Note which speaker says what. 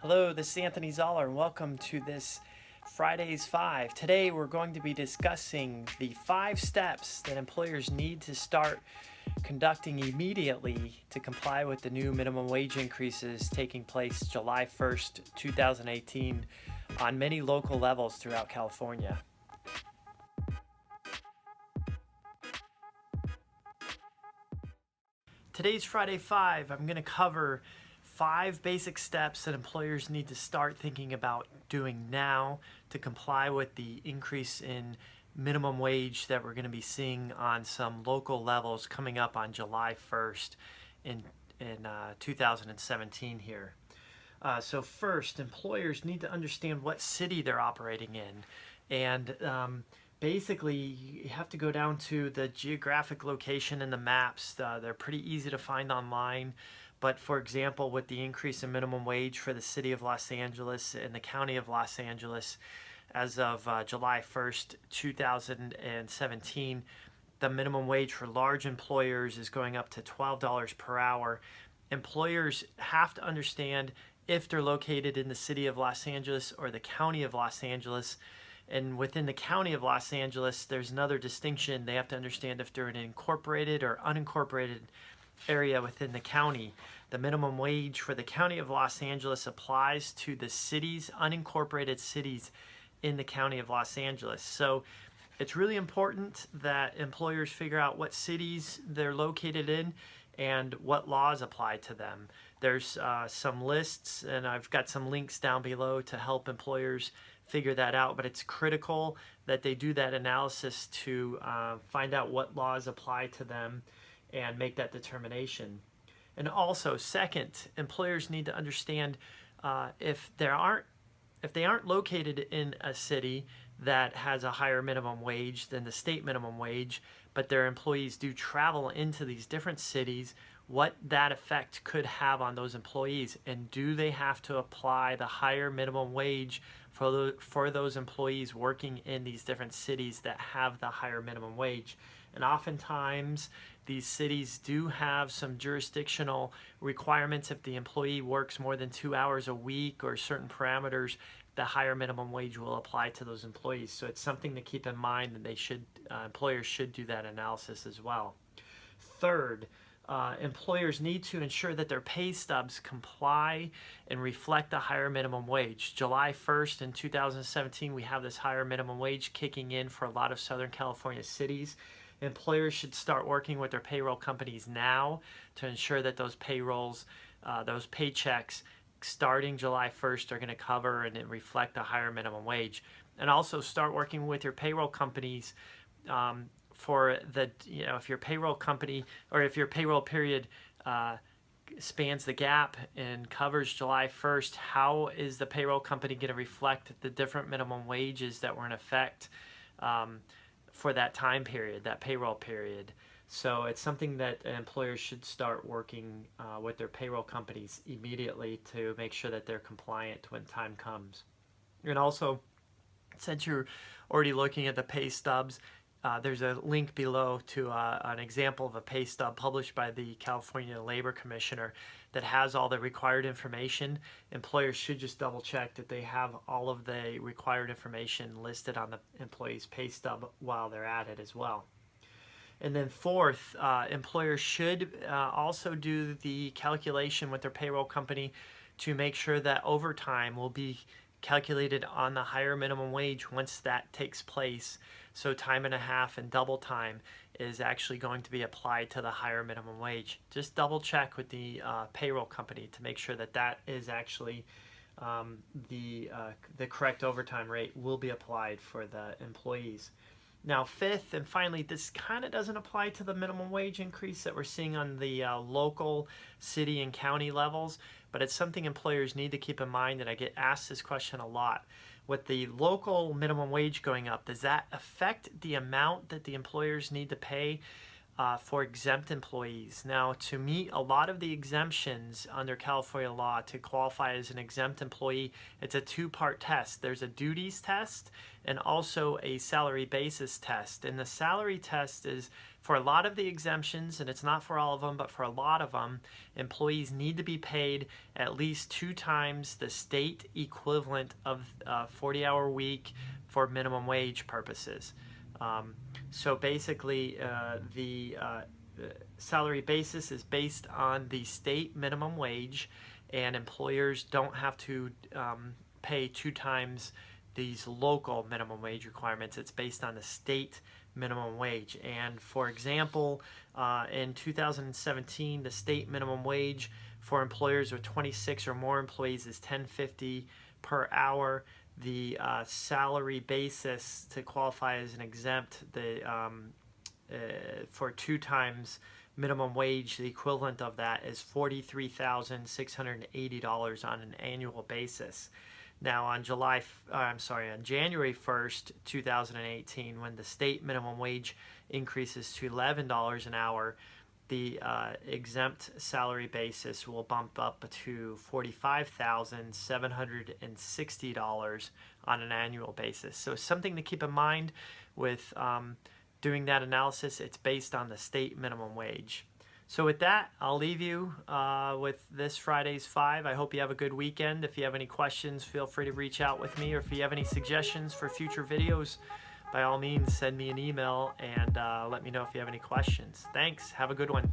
Speaker 1: Hello, this is Anthony Zoller, and welcome to this Friday's 5. Today we're going to be discussing the 5 steps that employers need to start conducting immediately to comply with the new minimum wage increases taking place July 1st, 2018 on many local levels throughout California. Today's Friday 5, I'm going to cover 5 basic steps that employers need to start thinking about doing now to comply with the increase in minimum wage that we're going to be seeing on some local levels coming up on July 1st in 2017 here. So first, employers need to understand what city they're operating in, and basically you have to go down to the geographic location in the maps. They're pretty easy to find online, but for example, with the increase in minimum wage for the city of Los Angeles and the county of Los Angeles as of July 1st, 2017, the minimum wage for large employers is going up to $12 per hour. Employers have to understand if they're located in the city of Los Angeles or the county of Los Angeles. And within the county of Los Angeles, there's another distinction. They have to understand if they're in an incorporated or unincorporated area within the county. The minimum wage for the county of Los Angeles applies to the cities, unincorporated cities in the county of Los Angeles. So it's really important that employers figure out what cities they're located in and what laws apply to them. There's some lists, and I've got some links down below to help employers figure that out, but it's critical that they do that analysis to find out what laws apply to them and make that determination. And also, second, employers need to understand if they aren't located in a city that has a higher minimum wage than the state minimum wage, but their employees do travel into these different cities, what that effect could have on those employees, and do they have to apply the higher minimum wage for those employees working in these different cities that have the higher minimum wage. And oftentimes these cities do have some jurisdictional requirements. If the employee works more than 2 hours a week or certain parameters, the higher minimum wage will apply to those employees. So it's something to keep in mind, and employers should do that analysis as well. Third, employers need to ensure that their pay stubs comply and reflect the higher minimum wage. July 1st in 2017, we have this higher minimum wage kicking in for a lot of Southern California cities. Employers should start working with their payroll companies now to ensure that those payrolls, those paychecks starting July 1st are going to cover and reflect the higher minimum wage. And also start working with your payroll companies for the, if your payroll company or if your payroll period spans the gap and covers July 1st, how is the payroll company going to reflect the different minimum wages that were in effect for that time period, that payroll period? So it's something that employers should start working with their payroll companies immediately to make sure that they're compliant when time comes. And also, since you're already looking at the pay stubs, there's a link below to an example of a pay stub published by the California Labor Commissioner that has all the required information. Employers should just double check that they have all of the required information listed on the employee's pay stub while they're at it as well. And then fourth, employers should also do the calculation with their payroll company to make sure that overtime will be calculated on the higher minimum wage once that takes place. So time and a half and double time is actually going to be applied to the higher minimum wage. Just double check with the payroll company to make sure that that is actually the correct overtime rate will be applied for the employees. Now, fifth and finally, this kind of doesn't apply to the minimum wage increase that we're seeing on the local, city, and county levels, but it's something employers need to keep in mind, and I get asked this question a lot. With the local minimum wage going up, does that affect the amount that the employers need to pay for exempt employees. Now, to meet a lot of the exemptions under California law to qualify as an exempt employee, it's a two-part test. There's a duties test and also a salary basis test. And the salary test is for a lot of the exemptions, and it's not for all of them, but for a lot of them, employees need to be paid at least 2 times the state equivalent of a 40-hour week for minimum wage purposes. So basically, the salary basis is based on the state minimum wage, and employers don't have to pay 2 times these local minimum wage requirements. It's based on the state minimum wage. And for example, in 2017, the state minimum wage for employers with 26 or more employees is $10.50 per hour. The salary basis to qualify as an exempt, for 2 times minimum wage, the equivalent of that is $43,680 on an annual basis. Now on January 1st, 2018, when the state minimum wage increases to $11 an hour, the exempt salary basis will bump up to $45,760 on an annual basis. So something to keep in mind with doing that analysis. It's based on the state minimum wage. So with that, I'll leave you with this Friday's 5. I hope you have a good weekend. If you have any questions, feel free to reach out with me, or if you have any suggestions for future videos, by all means, send me an email and let me know if you have any questions. Thanks. Have a good one.